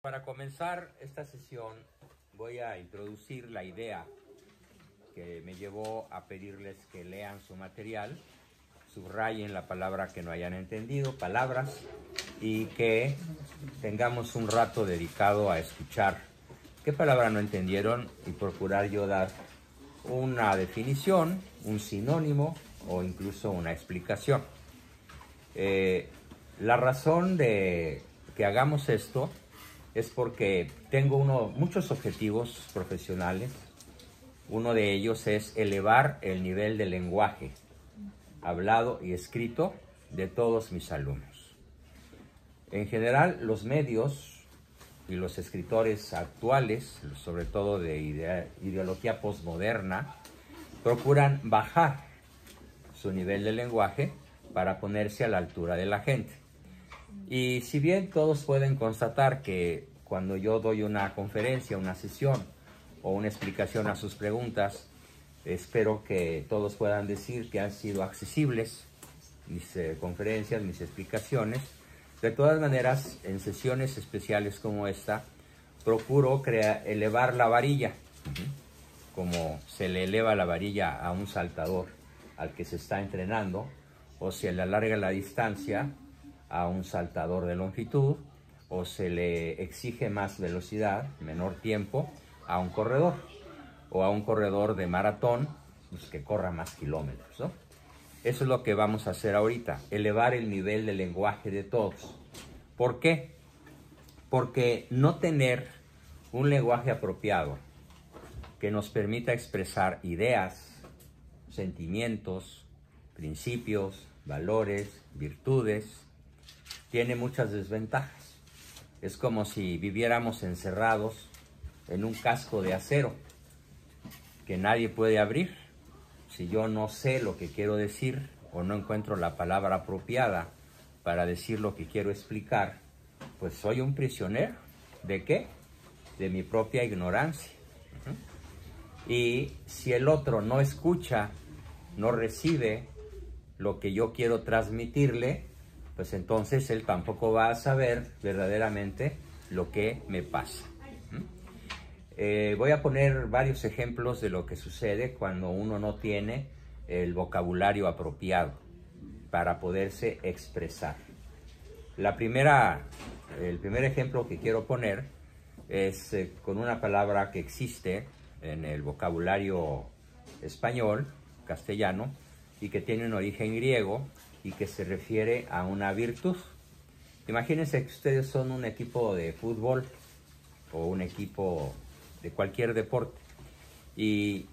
Para comenzar esta sesión voy a introducir la idea que me llevó a pedirles que lean su material, subrayen la palabra que no hayan entendido, palabras, y que tengamos un rato dedicado a escuchar qué palabra no entendieron y procurar yo dar una definición, un sinónimo o incluso una explicación. La razón de que hagamos esto es porque tengo muchos objetivos profesionales. Uno de ellos es elevar el nivel de lenguaje hablado y escrito de todos mis alumnos. En general, los medios y los escritores actuales, sobre todo de ideología posmoderna, procuran bajar su nivel de lenguaje para ponerse a la altura de la gente. Y si bien todos pueden constatar que cuando yo doy una conferencia, una sesión o una explicación a sus preguntas, espero que todos puedan decir que han sido accesibles mis conferencias, mis explicaciones. De todas maneras, en sesiones especiales como esta, procuro elevar la varilla, como se le eleva la varilla a un saltador al que se está entrenando, o se le alarga la distancia a un saltador de longitud, o se le exige más velocidad, menor tiempo, a un corredor, o a un corredor de maratón, pues, que corra más kilómetros, ¿no? Eso es lo que vamos a hacer ahorita, elevar el nivel de lenguaje de todos. ¿Por qué? Porque no tener un lenguaje apropiado que nos permita expresar ideas, sentimientos, principios, valores, virtudes, tiene muchas desventajas. Es como si viviéramos encerrados en un casco de acero que nadie puede abrir. Si yo no sé lo que quiero decir o no encuentro la palabra apropiada para decir lo que quiero explicar, pues soy un prisionero. ¿De qué? De mi propia ignorancia. Y si el otro no escucha, no recibe lo que yo quiero transmitirle, pues entonces él tampoco va a saber verdaderamente lo que me pasa. Voy a poner varios ejemplos de lo que sucede cuando uno no tiene el vocabulario apropiado para poderse expresar. El primer ejemplo que quiero poner es con una palabra que existe en el vocabulario español, castellano, y que tiene un origen griego y que se refiere a una virtud. Imagínense que ustedes son un equipo de fútbol o un equipo de cualquier deporte y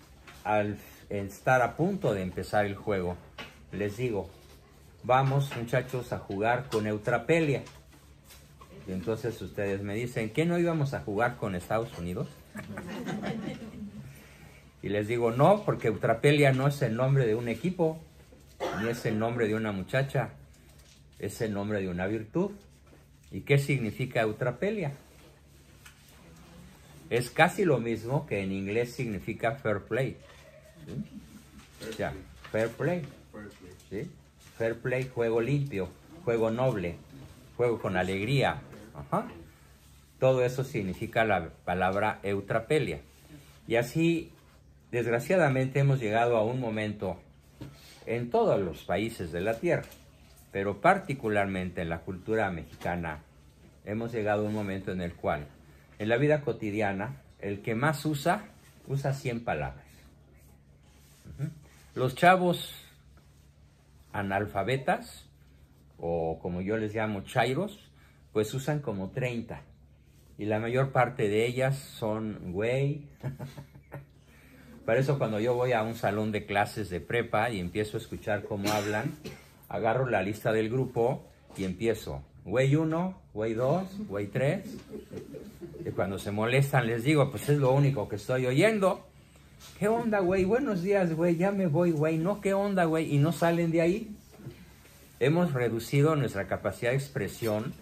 al estar a punto de empezar el juego les digo: vamos, muchachos, a jugar con Eutrapelia. Y entonces ustedes me dicen: ¿qué no íbamos a jugar con Estados Unidos? Y les digo: no, porque Eutrapelia no es el nombre de un equipo, ni es el nombre de una muchacha, es el nombre de una virtud. ¿Y qué significa Eutrapelia? Es casi lo mismo que en inglés significa fair play. ¿Sí? O sea, fair play. ¿Sí? Fair play, juego limpio, juego noble, juego con alegría. Ajá. Todo eso significa la palabra Eutrapelia. Y así, desgraciadamente, hemos llegado a un momento en todos los países de la Tierra, pero particularmente en la cultura mexicana, hemos llegado a un momento en el cual, en la vida cotidiana, el que más usa 100 palabras. Los chavos analfabetas, o como yo les llamo chairos, pues usan como 30. Y la mayor parte de ellas son güey. Por eso cuando yo voy a un salón de clases de prepa y empiezo a escuchar cómo hablan, agarro la lista del grupo y empiezo: güey 1, güey 2, güey 3. Y cuando se molestan les digo: pues es lo único que estoy oyendo. ¿Qué onda, güey? Buenos días, güey. Ya me voy, güey. No, ¿qué onda, güey? Y no salen de ahí. Hemos reducido nuestra capacidad de expresión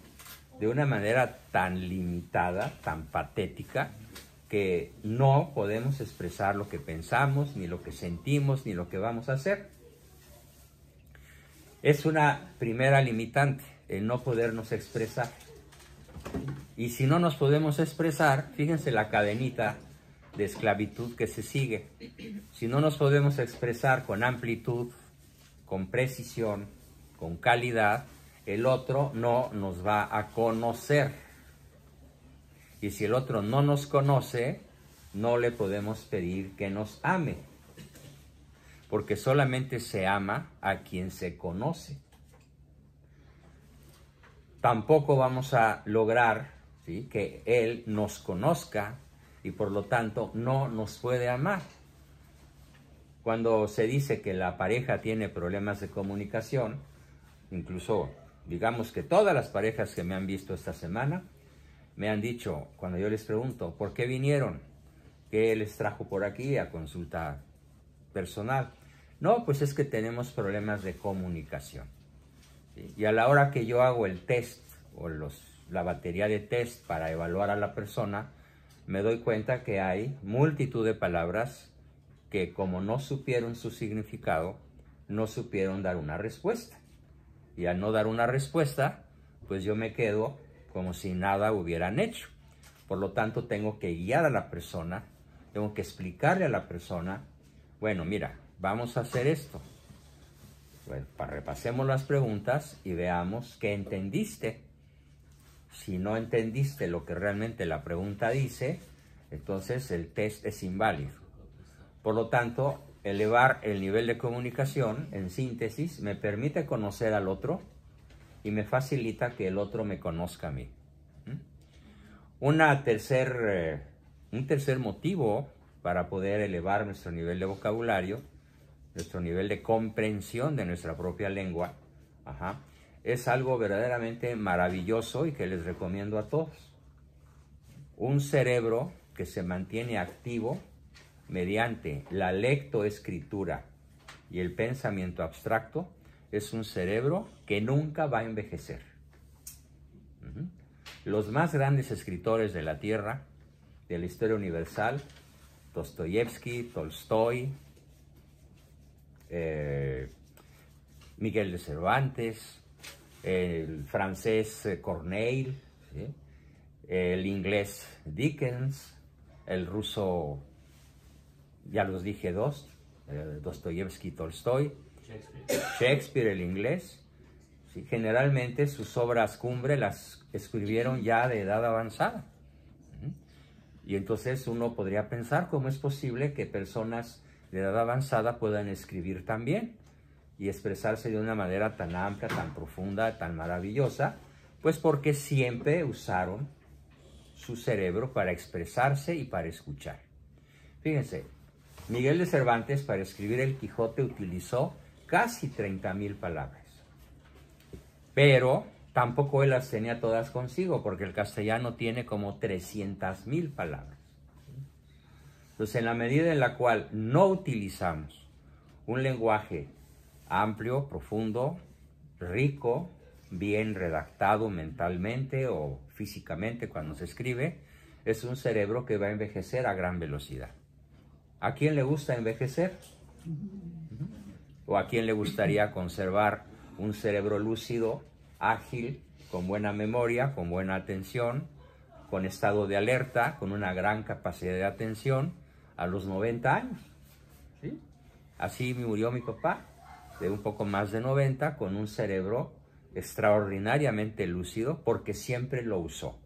de una manera tan limitada, tan patética, que no podemos expresar lo que pensamos, ni lo que sentimos, ni lo que vamos a hacer. Es una primera limitante, el no podernos expresar. Y si no nos podemos expresar, fíjense la cadenita de esclavitud que se sigue. Si no nos podemos expresar con amplitud, con precisión, con calidad, el otro no nos va a conocer. Y si el otro no nos conoce, no le podemos pedir que nos ame. Porque solamente se ama a quien se conoce. Tampoco vamos a lograr, ¿sí?, que él nos conozca y por lo tanto no nos puede amar. Cuando se dice que la pareja tiene problemas de comunicación, incluso digamos que todas las parejas que me han visto esta semana me han dicho, cuando yo les pregunto, ¿por qué vinieron? ¿Qué les trajo por aquí a consulta personal? No, pues es que tenemos problemas de comunicación. ¿Sí? Y a la hora que yo hago el test o la batería de test para evaluar a la persona, me doy cuenta que hay multitud de palabras que, como no supieron su significado, no supieron dar una respuesta. Y al no dar una respuesta, pues yo me quedo como si nada hubieran hecho. Por lo tanto, tengo que guiar a la persona, tengo que explicarle a la persona, bueno, mira, vamos a hacer esto. Bueno, repasemos las preguntas y veamos qué entendiste. Si no entendiste lo que realmente la pregunta dice, entonces el test es inválido. Por lo tanto, elevar el nivel de comunicación, en síntesis, me permite conocer al otro y me facilita que el otro me conozca a mí. Un tercer motivo para poder elevar nuestro nivel de vocabulario, nuestro nivel de comprensión de nuestra propia lengua, es algo verdaderamente maravilloso y que les recomiendo a todos. Un cerebro que se mantiene activo mediante la lectoescritura y el pensamiento abstracto es un cerebro que nunca va a envejecer. Los más grandes escritores de la Tierra, de la historia universal, Dostoyevsky, Tolstoy, Miguel de Cervantes, el francés Corneille, ¿sí?, el inglés Dickens, el ruso, ya los dije dos, Dostoyevsky, Tolstoy, Shakespeare, el inglés, ¿sí?, generalmente sus obras cumbre las escribieron ya de edad avanzada. Y entonces uno podría pensar cómo es posible que personas de edad avanzada puedan escribir tan bien y expresarse de una manera tan amplia, tan profunda, tan maravillosa, pues porque siempre usaron su cerebro para expresarse y para escuchar. Fíjense, Miguel de Cervantes para escribir El Quijote utilizó casi 30,000 palabras, pero tampoco él las tenía todas consigo, porque el castellano tiene como 300,000 palabras. Entonces, en la medida en la cual no utilizamos un lenguaje amplio, profundo, rico, bien redactado mentalmente o físicamente cuando se escribe, es un cerebro que va a envejecer a gran velocidad. ¿A quién le gusta envejecer? ¿O a quién le gustaría conservar un cerebro lúcido, ágil, con buena memoria, con buena atención, con estado de alerta, con una gran capacidad de atención a los 90 años? ¿Sí? Así murió mi papá, de un poco más de 90, con un cerebro extraordinariamente lúcido, porque siempre lo usó.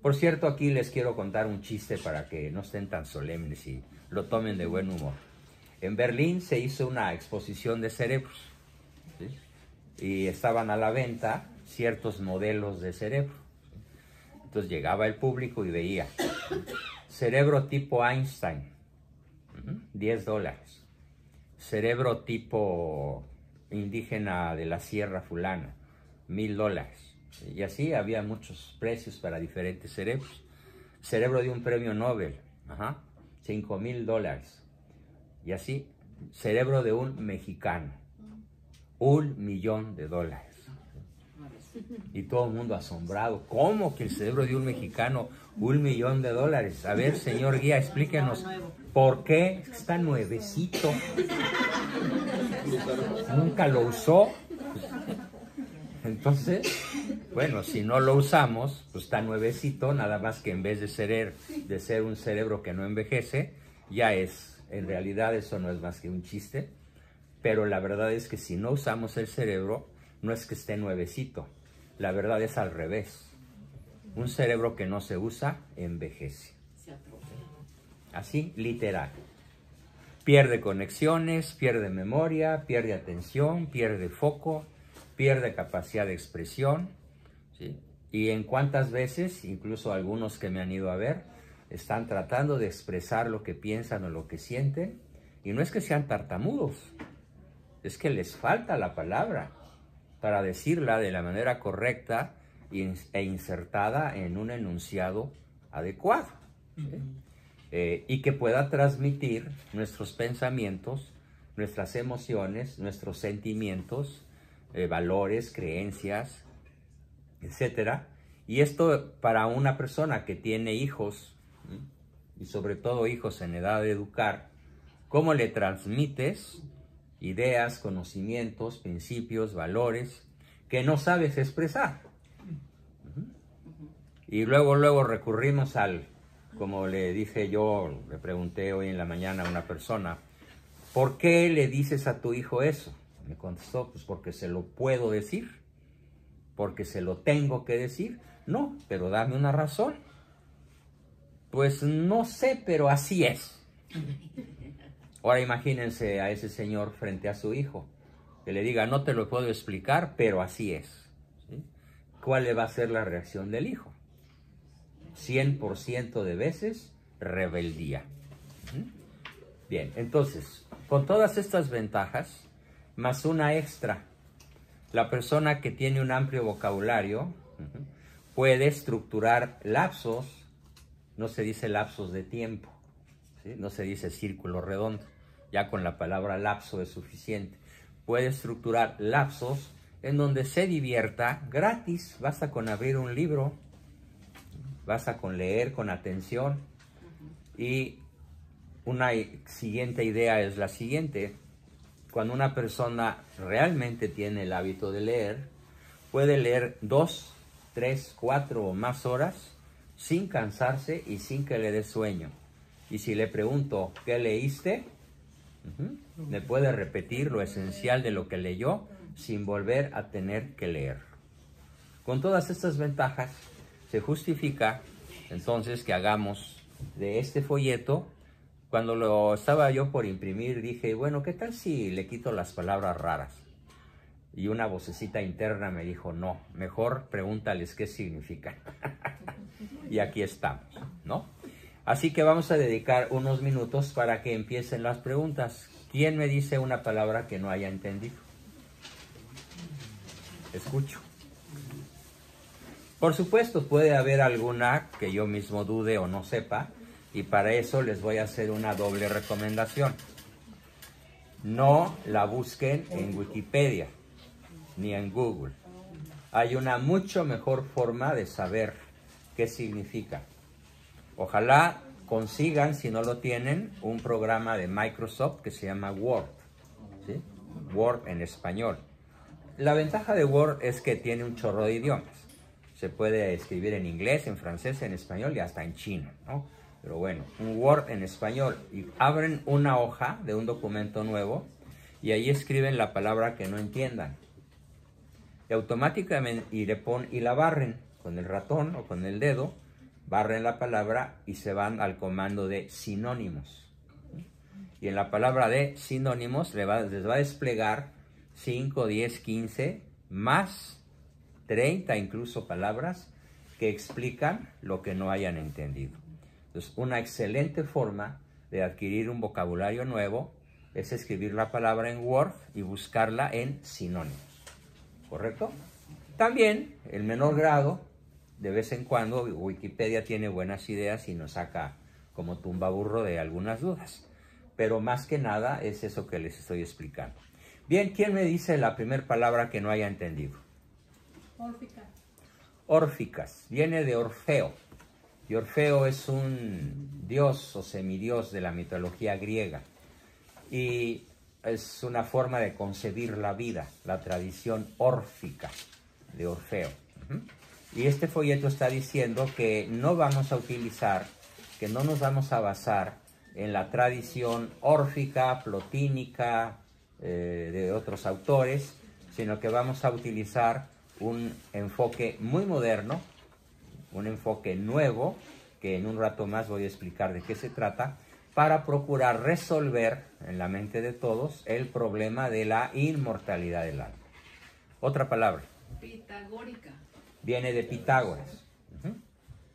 Por cierto, aquí les quiero contar un chiste para que no estén tan solemnes y lo tomen de buen humor. En Berlín se hizo una exposición de cerebros, ¿sí?, y estaban a la venta ciertos modelos de cerebro. Entonces llegaba el público y veía cerebro tipo Einstein, $10. Cerebro tipo indígena de la Sierra Fulana, $1,000. Y así había muchos precios para diferentes cerebros. Cerebro de un premio Nobel, $5,000. Y así, cerebro de un mexicano, $1,000,000. Y todo el mundo asombrado. ¿Cómo que el cerebro de un mexicano, $1,000,000? A ver, señor guía, explíquenos por qué está nuevecito. Nunca lo usó. Entonces, Bueno, si no lo usamos, pues está nuevecito, nada más que en vez de ser un cerebro que no envejece, ya es. En realidad eso no es más que un chiste, pero la verdad es que si no usamos el cerebro, no es que esté nuevecito, la verdad es al revés. Un cerebro que no se usa, envejece. Así, literal. Pierde conexiones, pierde memoria, pierde atención, pierde foco, pierde capacidad de expresión, ¿sí? Y en cuántas veces, incluso algunos que me han ido a ver, están tratando de expresar lo que piensan o lo que sienten, y no es que sean tartamudos, es que les falta la palabra para decirla de la manera correcta e insertada en un enunciado adecuado, ¿sí? Y que pueda transmitir nuestros pensamientos, nuestras emociones, nuestros sentimientos, valores, creencias, etcétera. Y esto para una persona que tiene hijos, ¿sí? Y sobre todo hijos en edad de educar, ¿cómo le transmites ideas, conocimientos, principios, valores que no sabes expresar? Y luego recurrimos como le dije yo, le pregunté hoy en la mañana a una persona, ¿por qué le dices a tu hijo eso? Me contestó, pues porque se lo puedo decir, porque se lo tengo que decir. No, pero dame una razón. Pues no sé, pero así es. Ahora imagínense a ese señor frente a su hijo, que le diga, no te lo puedo explicar, pero así es, ¿sí? ¿Cuál le va a ser la reacción del hijo? 100% de veces, rebeldía. Bien, entonces, con todas estas ventajas, más una extra, la persona que tiene un amplio vocabulario puede estructurar lapsos, no se dice lapsos de tiempo, ¿sí? No se dice círculo redondo, ya con la palabra lapso es suficiente. Puede estructurar lapsos en donde se divierta gratis, basta con abrir un libro, basta con leer con atención. Y una siguiente idea es la siguiente: cuando una persona realmente tiene el hábito de leer, puede leer 2, 3, 4 o más horas sin cansarse y sin que le dé sueño. Y si le pregunto, ¿qué leíste? Me puede repetir lo esencial de lo que leyó sin volver a tener que leer. Con todas estas ventajas, se justifica entonces que hagamos de este folleto. Cuando lo estaba yo por imprimir, dije, bueno, ¿qué tal si le quito las palabras raras? Y una vocecita interna me dijo, no, mejor pregúntales qué significan. Y aquí estamos, ¿no? Así que vamos a dedicar unos minutos para que empiecen las preguntas. ¿Quién me dice una palabra que no haya entendido? Escucho. Por supuesto, puede haber alguna que yo mismo dude o no sepa, y para eso les voy a hacer una doble recomendación. No la busquen en Wikipedia ni en Google. Hay una mucho mejor forma de saber qué significa. Ojalá consigan, si no lo tienen, un programa de Microsoft que se llama Word, ¿sí? Word en español. La ventaja de Word es que tiene un chorro de idiomas. Se puede escribir en inglés, en francés, en español y hasta en chino, ¿no? Pero bueno, un Word en español. Y abren una hoja de un documento nuevo y ahí escriben la palabra que no entiendan. Y automáticamente y la barren con el ratón o con el dedo, barren la palabra y se van al comando de sinónimos. Y en la palabra de sinónimos les va a desplegar 5, 10, 15, más 30 incluso palabras que explican lo que no hayan entendido. Entonces, una excelente forma de adquirir un vocabulario nuevo es escribir la palabra en Word y buscarla en sinónimos. ¿Correcto? También, en menor grado, de vez en cuando, Wikipedia tiene buenas ideas y nos saca como tumbaburro de algunas dudas. Pero más que nada es eso que les estoy explicando. Bien, ¿quién me dice la primera palabra que no haya entendido? Órficas. Órficas. Viene de Orfeo. Y Orfeo es un dios o semidios de la mitología griega. Y es una forma de concebir la vida, la tradición órfica de Orfeo. Ujú. Y este folleto está diciendo que no vamos a utilizar, que no nos vamos a basar en la tradición órfica, plotínica, de otros autores, sino que vamos a utilizar un enfoque muy moderno, un enfoque nuevo, que en un rato más voy a explicar de qué se trata, para procurar resolver en la mente de todos el problema de la inmortalidad del alma. Otra palabra. Pitagórica. Viene de Pitágoras. Uh-huh.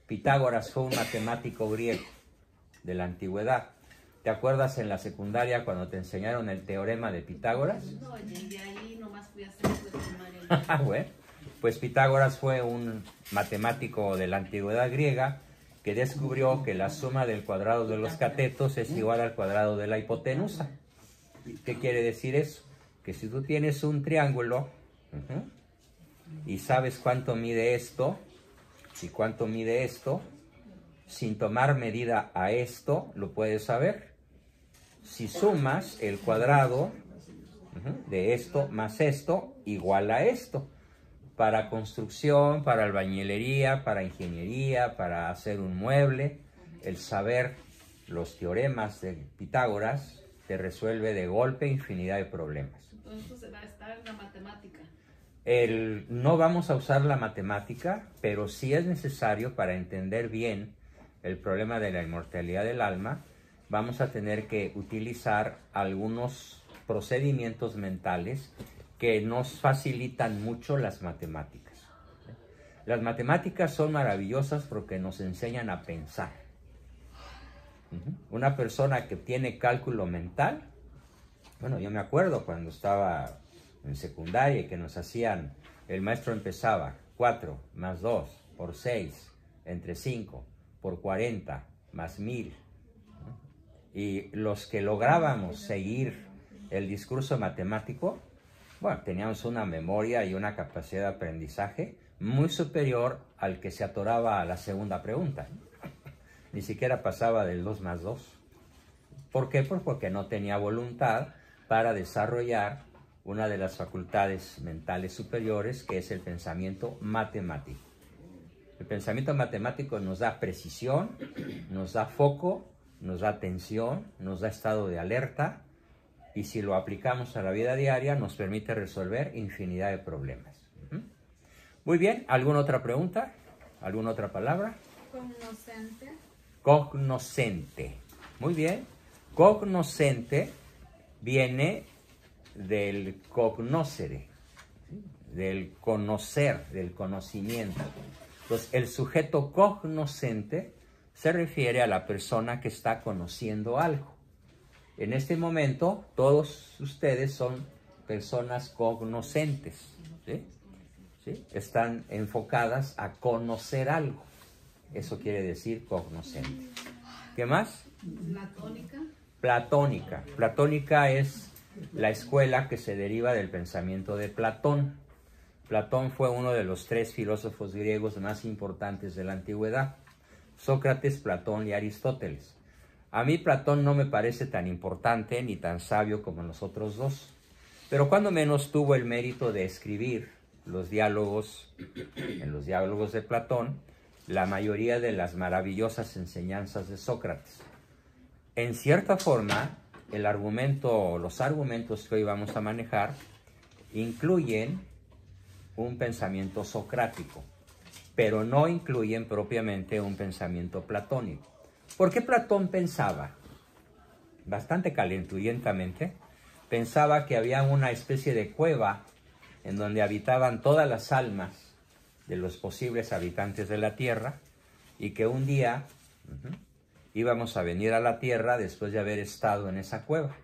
Pitágoras fue un matemático griego de la antigüedad. ¿Te acuerdas en la secundaria cuando te enseñaron el teorema de Pitágoras? No, llegué ahí, nomás fui a hacer de primaria. Bueno, pues Pitágoras fue un matemático de la antigüedad griega que descubrió que la suma del cuadrado de los catetos es igual al cuadrado de la hipotenusa. ¿Qué quiere decir eso? Que si tú tienes un triángulo y sabes cuánto mide esto y cuánto mide esto, sin tomar medida a esto, lo puedes saber. Si sumas el cuadrado de esto más esto, igual a esto. Para construcción, para albañilería, para ingeniería, para hacer un mueble, el saber los teoremas de Pitágoras te resuelve de golpe infinidad de problemas. Entonces está en la matemática. No vamos a usar la matemática, pero sí es necesario para entender bien el problema de la inmortalidad del alma. Vamos a tener que utilizar algunos procedimientos mentales que nos facilitan mucho las matemáticas. Las matemáticas son maravillosas porque nos enseñan a pensar. Una persona que tiene cálculo mental, bueno, yo me acuerdo cuando estaba en secundaria y que nos hacían, el maestro empezaba 4 más 2 por 6 entre 5 por 40 más 1000. Y los que lográbamos seguir el discurso matemático, bueno, teníamos una memoria y una capacidad de aprendizaje muy superior al que se atoraba a la segunda pregunta. Ni siquiera pasaba del 2 más 2. ¿Por qué? Pues porque no tenía voluntad para desarrollar una de las facultades mentales superiores, que es el pensamiento matemático. El pensamiento matemático nos da precisión, nos da foco, nos da atención, nos da estado de alerta, y si lo aplicamos a la vida diaria nos permite resolver infinidad de problemas. Muy bien, ¿alguna otra pregunta? ¿Alguna otra palabra? Cognoscente. Cognoscente. Muy bien. Cognoscente viene del cognoscere, del conocer, del conocimiento. Entonces, el sujeto cognoscente se refiere a la persona que está conociendo algo. En este momento, todos ustedes son personas cognoscentes, ¿sí? ¿Sí? Están enfocadas a conocer algo. Eso quiere decir cognoscente. ¿Qué más? Platónica. Platónica. Platónica es la escuela que se deriva del pensamiento de Platón. Platón fue uno de los 3 filósofos griegos más importantes de la antigüedad: Sócrates, Platón y Aristóteles. A mí Platón no me parece tan importante ni tan sabio como los otros dos, pero cuando menos tuvo el mérito de escribir los diálogos, en los diálogos de Platón, la mayoría de las maravillosas enseñanzas de Sócrates. En cierta forma, los argumentos que hoy vamos a manejar incluyen un pensamiento socrático, pero no incluyen propiamente un pensamiento platónico. ¿Por qué Platón pensaba? Bastante calenturientamente, pensaba que había una especie de cueva en donde habitaban todas las almas de los posibles habitantes de la Tierra, y que un día íbamos a venir a la Tierra después de haber estado en esa cueva,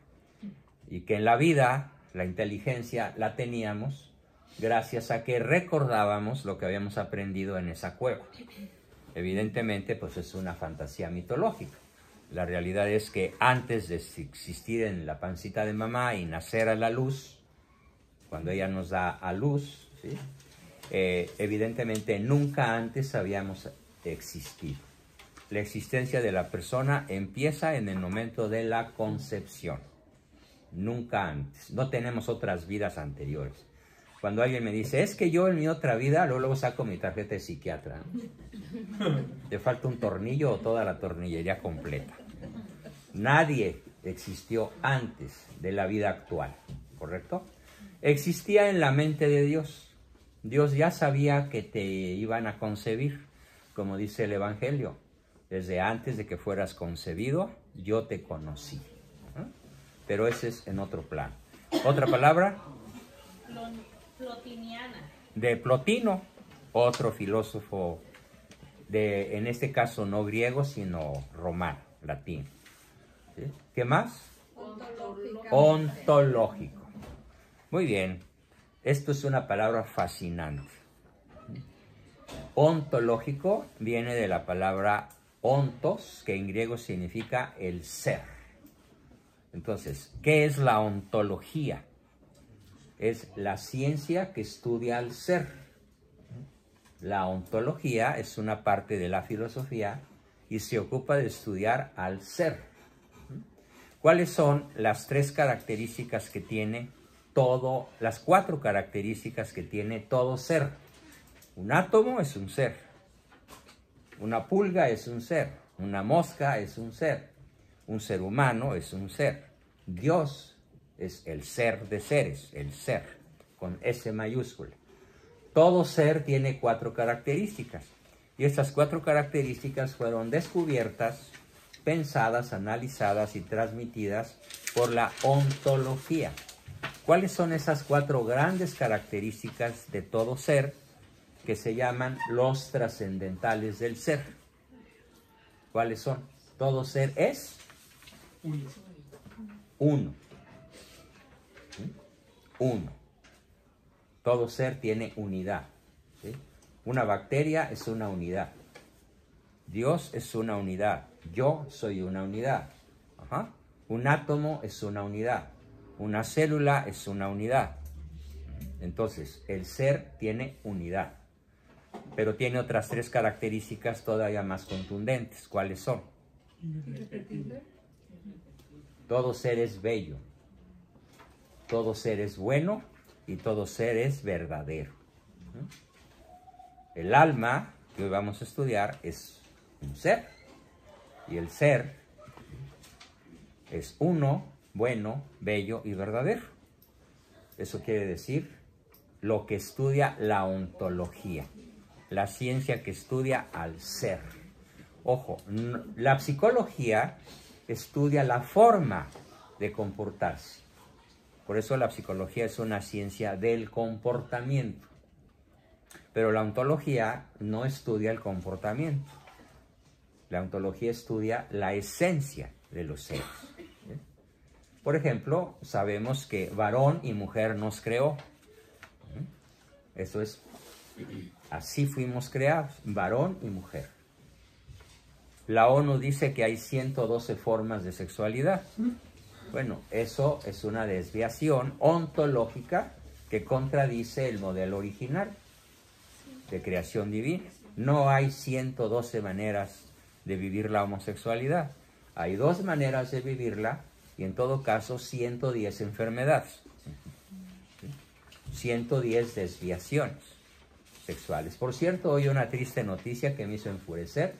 y que en la vida la inteligencia la teníamos gracias a que recordábamos lo que habíamos aprendido en esa cueva. Evidentemente, pues es una fantasía mitológica. La realidad es que antes de existir en la pancita de mamá y nacer a la luz, cuando ella nos da a luz, ¿sí? Evidentemente nunca antes habíamos existido. La existencia de la persona empieza en el momento de la concepción, nunca antes. No tenemos otras vidas anteriores. Cuando alguien me dice, es que yo en mi otra vida, luego saco mi tarjeta de psiquiatra, ¿no? Te falta un tornillo o toda la tornillería completa. Nadie existió antes de la vida actual, ¿correcto? Existía en la mente de Dios. Dios ya sabía que te iban a concebir, como dice el Evangelio. Desde antes de que fueras concebido, yo te conocí. ¿No? Pero ese es en otro plano. ¿Otra palabra? Plotiniana. De Plotino, otro filósofo, en este caso no griego, sino romano, latín. ¿Sí? ¿Qué más? Ontológico. Muy bien. Esto es una palabra fascinante. Ontológico viene de la palabra ontos, que en griego significa el ser. Entonces, ¿qué es la ontología? Es la ciencia que estudia al ser. La ontología es una parte de la filosofía y se ocupa de estudiar al ser. ¿Cuáles son las tres características que tiene todo, las cuatro características que tiene todo ser? Un átomo es un ser, una pulga es un ser, una mosca es un ser humano es un ser, Dios es el ser de seres, el ser, con S mayúscula. Todo ser tiene cuatro características y estas cuatro características fueron descubiertas, pensadas, analizadas y transmitidas por la ontología. ¿Cuáles son esas cuatro grandes características de todo ser que se llaman los trascendentales del ser? ¿Cuáles son? Todo ser es uno. Uno. Todo ser tiene unidad. ¿Sí? Una bacteria es una unidad. Dios es una unidad. Yo soy una unidad. Ajá. Un átomo es una unidad. Una célula es una unidad. Entonces, el ser tiene unidad. Pero tiene otras tres características todavía más contundentes. ¿Cuáles son? Todo ser es bello. Todo ser es bueno y todo ser es verdadero. El alma que hoy vamos a estudiar es un ser. Y el ser es uno, bueno, bello y verdadero. Eso quiere decir lo que estudia la ontología, la ciencia que estudia al ser. Ojo, la psicología estudia la forma de comportarse. Por eso la psicología es una ciencia del comportamiento. Pero la ontología no estudia el comportamiento. La ontología estudia la esencia de los seres. ¿Sí? Por ejemplo, sabemos que varón y mujer nos creó. Eso es, así fuimos creados, varón y mujer. La ONU dice que hay 112 formas de sexualidad. Bueno, eso es una desviación ontológica que contradice el modelo original de creación divina. No hay 112 maneras de vivir la homosexualidad. Hay 2 maneras de vivirla y en todo caso 110 enfermedades. 110 desviaciones sexuales. Por cierto, hoy una triste noticia que me hizo enfurecer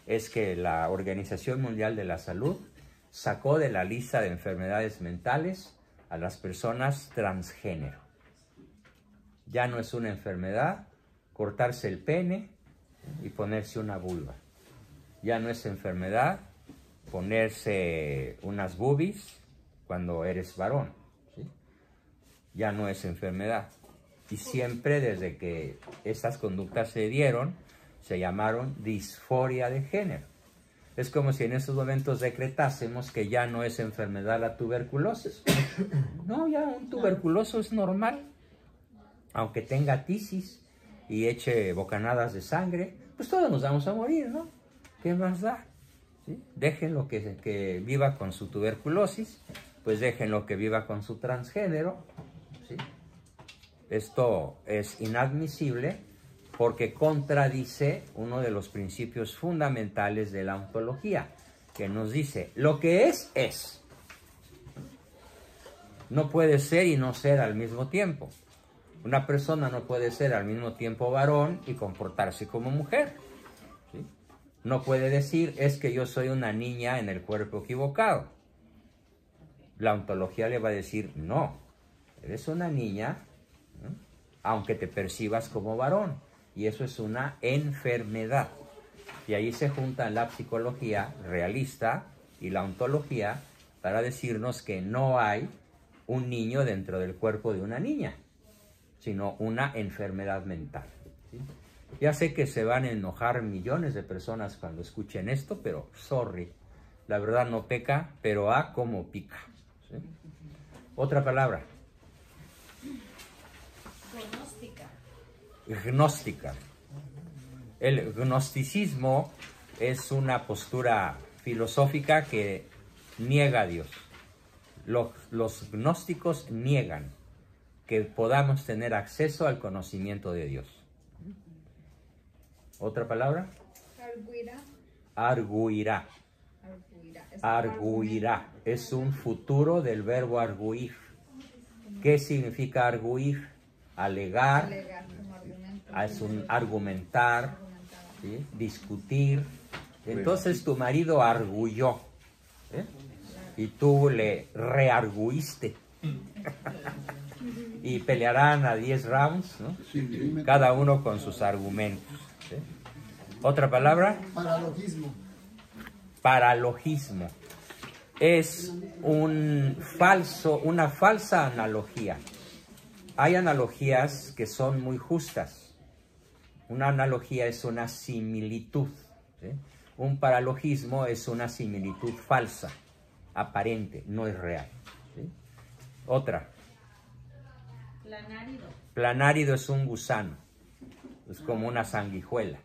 es que la Organización Mundial de la Salud sacó de la lista de enfermedades mentales a las personas transgénero. Ya no es una enfermedad cortarse el pene y ponerse una vulva. Ya no es enfermedad ponerse unas boobies cuando eres varón. ¿Sí? Ya no es enfermedad. Y siempre desde que estas conductas se dieron, se llamaron disforia de género. Es como si en estos momentos decretásemos que ya no es enfermedad la tuberculosis. No, ya un tuberculoso es normal. Aunque tenga tisis y eche bocanadas de sangre, pues todos nos vamos a morir, ¿no? ¿Qué más da? ¿Sí? Déjenlo que viva con su tuberculosis, pues déjenlo que viva con su transgénero. ¿Sí? Esto es inadmisible porque contradice uno de los principios fundamentales de la ontología, que nos dice, lo que es. No puede ser y no ser al mismo tiempo. Una persona no puede ser al mismo tiempo varón y comportarse como mujer. ¿Sí? No puede decir, es que yo soy una niña en el cuerpo equivocado. La ontología le va a decir, no, eres una niña, ¿no?, aunque te percibas como varón. Y eso es una enfermedad. Y ahí se juntan la psicología realista y la ontología para decirnos que no hay un niño dentro del cuerpo de una niña, sino una enfermedad mental. ¿Sí? Ya sé que se van a enojar millones de personas cuando escuchen esto, pero sorry, la verdad no peca, pero como pica. ¿Sí? Otra palabra. Gnóstica. Gnóstica. El gnosticismo es una postura filosófica que niega a Dios. Los gnósticos niegan que podamos tener acceso al conocimiento de Dios. ¿Otra palabra? Arguirá. Arguirá. Arguirá. Es un futuro del verbo arguir. ¿Qué significa arguir? Alegar. Como argumento. Es un argumentar, ¿sí? Discutir. Entonces tu marido arguyó, ¿eh? Y tú le rearguiste. Y pelearán a 10 rounds, ¿no? Sí. Cada uno con sus argumentos. ¿Sí? ¿Otra palabra? Paralogismo. Paralogismo. Es una falsa analogía. Hay analogías que son muy justas. Una analogía es una similitud. ¿Sí? Un paralogismo es una similitud falsa, aparente, no es real. ¿Sí? Otra. Planárido. Planárido es un gusano. Es como una sanguijuela.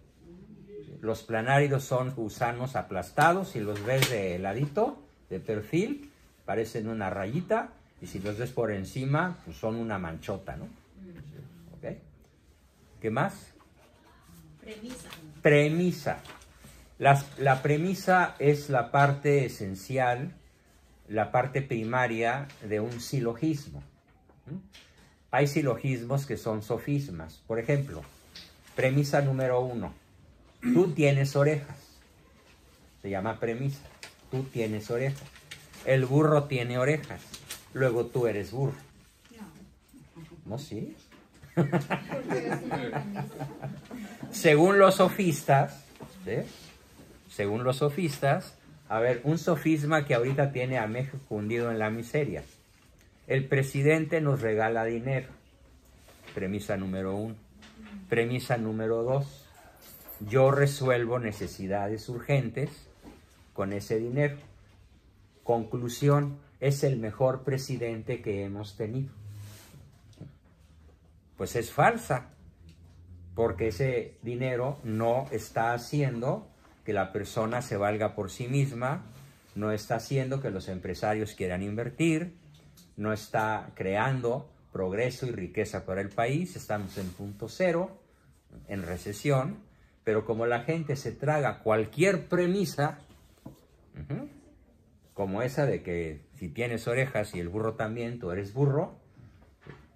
Los planáridos son gusanos aplastados. Si los ves de ladito, de perfil, parecen una rayita. Y si los ves por encima, pues son una manchota, ¿no? ¿Ok? ¿Qué más? Premisa. Premisa. La premisa es la parte esencial, la parte primaria de un silogismo. Hay silogismos que son sofismas. Por ejemplo, premisa número 1. Tú tienes orejas. Se llama premisa. Tú tienes orejas. El burro tiene orejas. Luego tú eres burro. ¿No, sí? Según los sofistas, ¿sí? Según los sofistas, a ver, un sofisma que ahorita tiene a México hundido en la miseria. El presidente nos regala dinero. Premisa número 1. Premisa número 2. Yo resuelvo necesidades urgentes con ese dinero. Conclusión, es el mejor presidente que hemos tenido. Pues es falsa, porque ese dinero no está haciendo que la persona se valga por sí misma, no está haciendo que los empresarios quieran invertir, no está creando progreso y riqueza para el país. Estamos en punto cero, en recesión, pero como la gente se traga cualquier premisa, como esa de que si tienes orejas y el burro también, tú eres burro,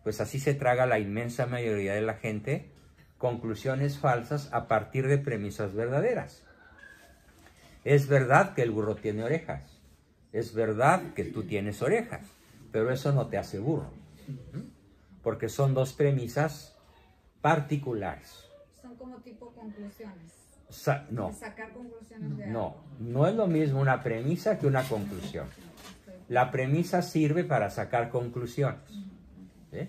pues así se traga la inmensa mayoría de la gente conclusiones falsas a partir de premisas verdaderas. Es verdad que el burro tiene orejas, es verdad que tú tienes orejas, pero eso no te hace burro, porque son dos premisas particulares. Son como tipo conclusiones. No, Sacar conclusiones de no, algo. no es lo mismo una premisa que una conclusión. La premisa sirve para sacar conclusiones, ¿sí?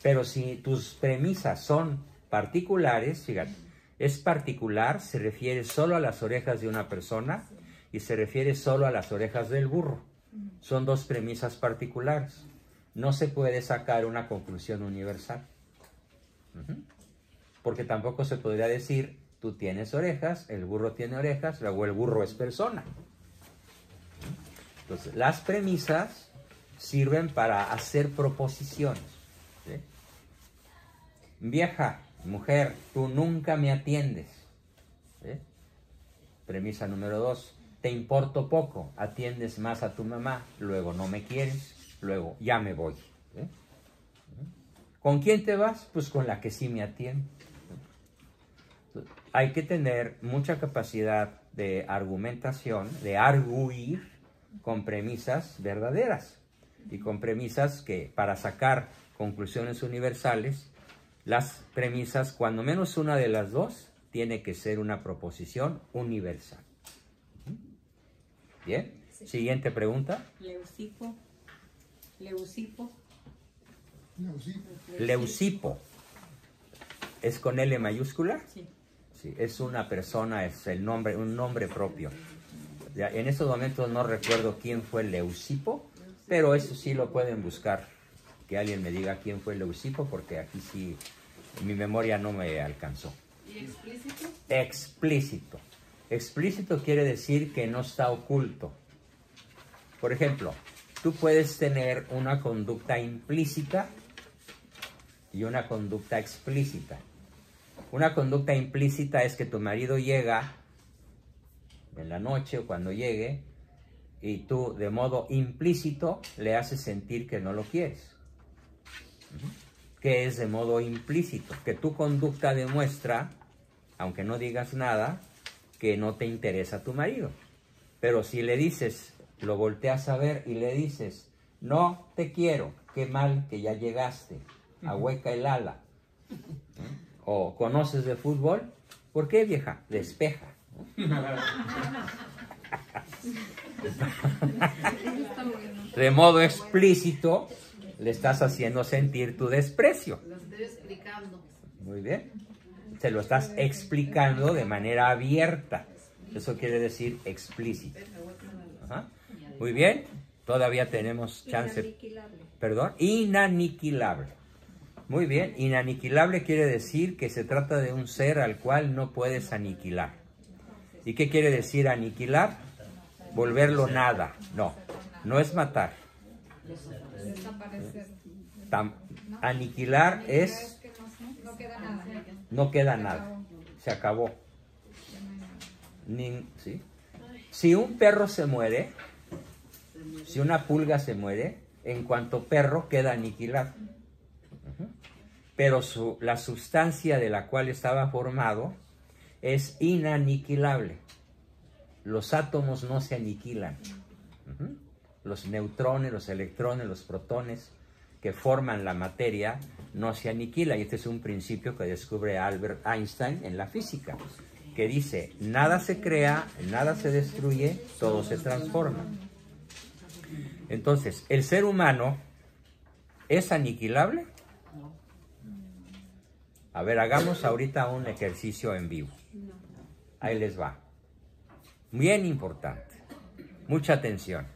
Pero si tus premisas son particulares, fíjate, es particular, se refiere solo a las orejas de una persona y se refiere solo a las orejas del burro. Son dos premisas particulares. No se puede sacar una conclusión universal. Porque tampoco se podría decir, tú tienes orejas, el burro tiene orejas, luego el burro es persona. Entonces, las premisas sirven para hacer proposiciones. ¿Sí? Vieja, mujer, tú nunca me atiendes. ¿Sí? Premisa número 2. Te importo poco, atiendes más a tu mamá, luego no me quieres, luego ya me voy. ¿Sí? ¿Con quién te vas? Pues con la que sí me atiende. Hay que tener mucha capacidad de argumentación, de arguir con premisas verdaderas y con premisas que, para sacar conclusiones universales, las premisas, cuando menos una de las dos, tiene que ser una proposición universal. Bien, siguiente pregunta. Leucipo. ¿Es con L mayúscula? Sí. Sí, es una persona, es el nombre, un nombre propio. Ya, en estos momentos no recuerdo quién fue Leucipo, pero eso sí lo pueden buscar. Que alguien me diga quién fue Leucipo, porque aquí sí mi memoria no me alcanzó. ¿Y explícito? Explícito. Explícito quiere decir que no está oculto. Por ejemplo, tú puedes tener una conducta implícita y una conducta explícita. Una conducta implícita es que tu marido llega en la noche o cuando llegue y tú de modo implícito le haces sentir que no lo quieres. ¿Qué es de modo implícito? Que tu conducta demuestra, aunque no digas nada, que no te interesa tu marido. Pero si le dices, lo volteas a ver y le dices, no te quiero, qué mal que ya llegaste, ahueca el ala. O conoces de fútbol, ¿por qué, vieja? Despeja. De modo explícito le estás haciendo sentir tu desprecio. Lo estoy explicando. Muy bien. Se lo estás explicando de manera abierta. Eso quiere decir explícito. Ajá. Muy bien. Todavía tenemos chance. Inaniquilable. Perdón. Inaniquilable. Muy bien. Inaniquilable quiere decir que se trata de un ser al cual no puedes aniquilar. ¿Y qué quiere decir aniquilar? Volverlo nada. No. No es matar. Desaparecer. Aniquilar es... que no queda nada. No queda nada. Se acabó. ¿Sí? Si un perro se muere, si una pulga se muere, en cuanto perro queda aniquilado. Pero la sustancia de la cual estaba formado es inaniquilable. Los átomos no se aniquilan. Los neutrones, los electrones, los protones que forman la materia no se aniquilan. Y este es un principio que descubre Albert Einstein en la física, que dice, nada se crea, nada se destruye, todo se transforma. Entonces, ¿el ser humano es aniquilable? A ver, hagamos ahorita un ejercicio en vivo. Ahí les va. Bien importante. Mucha atención.